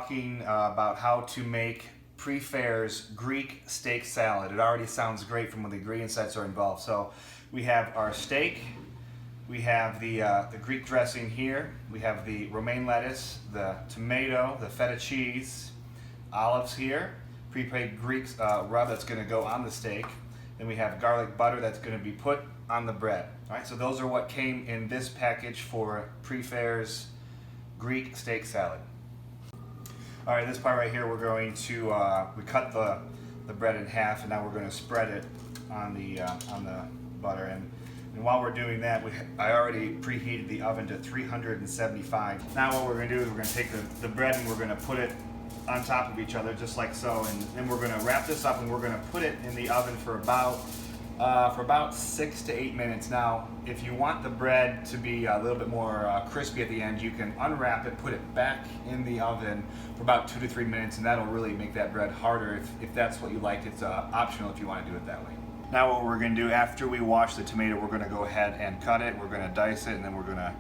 talking about how to make Prefare's Greek steak salad. It already sounds great from when the ingredients that are involved. So we have our steak, we have the Greek dressing here, we have the romaine lettuce, the tomato, the feta cheese, olives here, prepared Greek rub that's going to go on the steak. Then we have garlic butter that's going to be put on the bread. All right, so those are what came in this package for Prefare's Greek steak salad. All right, this part right here, we're going to we cut the bread in half, and now we're going to spread it on the butter. And while we're doing that, I already preheated the oven to 375. Now what we're going to do is we're going to take the bread and we're going to put it on top of each other just like so, and then we're going to wrap this up and we're going to put it in the oven for about 6 to 8 minutes. Now, if you want the bread to be a little bit more crispy at the end, you can unwrap it, put it back in the oven for about 2 to 3 minutes, and that'll really make that bread harder if that's what you like. It's optional if you want to do it that way. Now what we're going to do, after we wash the tomato, we're going to go ahead and cut it. We're going to dice it, and then we're going to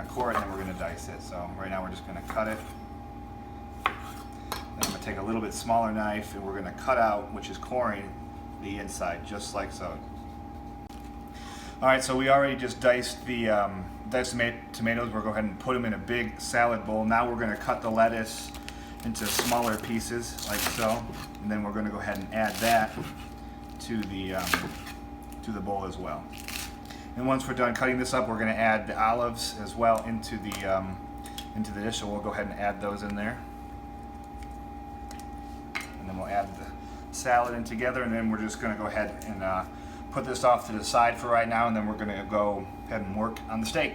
core it, and then we're going to dice it. So right now we're just going to cut it. Then I'm going to take a little bit smaller knife, and we're going to cut out, which is coring, the inside, just like so. All right, so we already just diced the tomatoes. We'll go ahead and put them in a big salad bowl. Now we're going to cut the lettuce into smaller pieces, like so, and then we're going to go ahead and add that to the bowl as well. And once we're done cutting this up, we're going to add the olives as well into the dish. So we'll go ahead and add those in there, and then we'll add the salad in together, and then we're just going to go ahead and put this off to the side for right now, and then we're going to go ahead and work on the steak.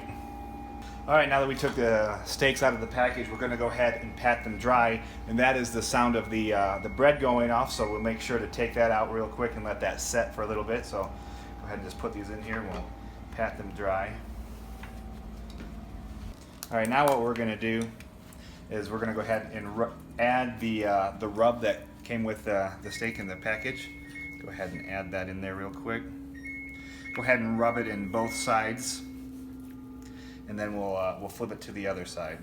All right, now that we took the steaks out of the package, we're going to go ahead and pat them dry, and that is the sound of the bread going off, so we'll make sure to take that out real quick and let that set for a little bit. So go ahead and just put these in here, and we'll pat them dry. All right, now what we're going to do is we're going to go ahead and add the rub that came with the steak in the package. Go ahead and add that in there real quick. Go ahead and rub it in both sides, and then we'll flip it to the other side.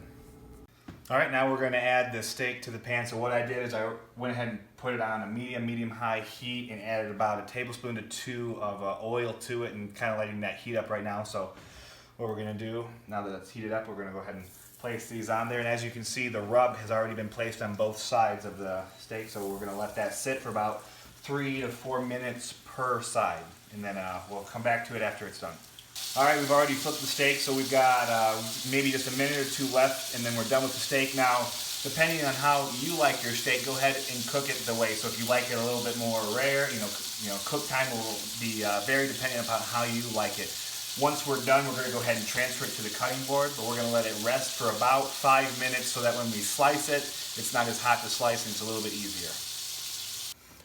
All right, now we're going to add the steak to the pan. So what I did is I went ahead and put it on a medium-high heat and added about a tablespoon to 2 of oil to it, and kind of letting that heat up right now. So what we're going to do, now that it's heated up, we're going to go ahead and place these on there. And as you can see, the rub has already been placed on both sides of the steak. So we're going to let that sit for about 3 to 4 minutes per side, and then we'll come back to it after it's done. All right, we've already flipped the steak, so we've got maybe just a minute or 2 left, and then we're done with the steak. Now, depending on how you like your steak, go ahead and cook it the way. So if you like it a little bit more rare, you know, cook time will be very dependent upon how you like it. Once we're done, we're going to go ahead and transfer it to the cutting board, but we're going to let it rest for about 5 minutes so that when we slice it, it's not as hot to slice and it's a little bit easier.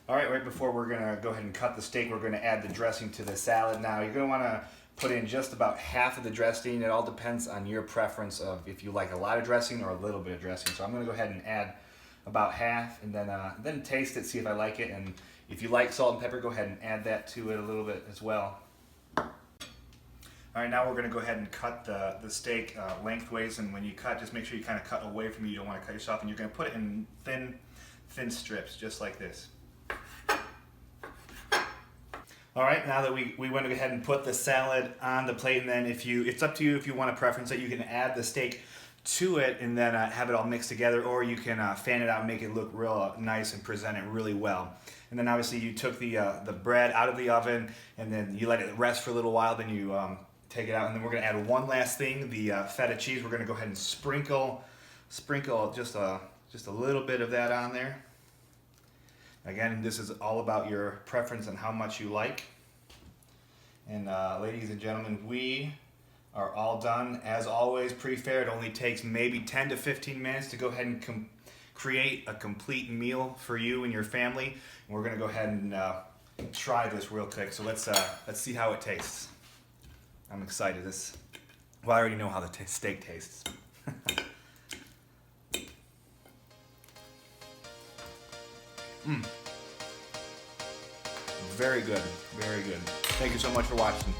All right, right before we're going to go ahead and cut the steak, we're going to add the dressing to the salad. Now, you're going to want to put in just about half of the dressing. It all depends on your preference of if you like a lot of dressing or a little bit of dressing. So I'm going to go ahead and add about half, and then taste it, see if I like it. And if you like salt and pepper, go ahead and add that to it a little bit as well. All right, now we're going to go ahead and cut the steak lengthways, and when you cut, just make sure you kind of cut away from you don't want to cut yourself, and you're going to put it in thin strips, just like this. All right, now that we went ahead and put the salad on the plate, and then it's up to you if you want to preference it. You can add the steak to it and then have it all mixed together, or you can fan it out and make it look real nice and present it really well. And then obviously you took the bread out of the oven, and then you let it rest for a little while, then you take it out, and then we're going to add one last thing, the feta cheese. We're going to go ahead and sprinkle just a little bit of that on there. Again, this is all about your preference and how much you like. And ladies and gentlemen, we are all done. As always, Prefare, it only takes maybe 10 to 15 minutes to go ahead and create a complete meal for you and your family. And we're going to go ahead and try this real quick. So let's see how it tastes. I'm excited. Well, I already know how the steak tastes. Very good, very good. Thank you so much for watching.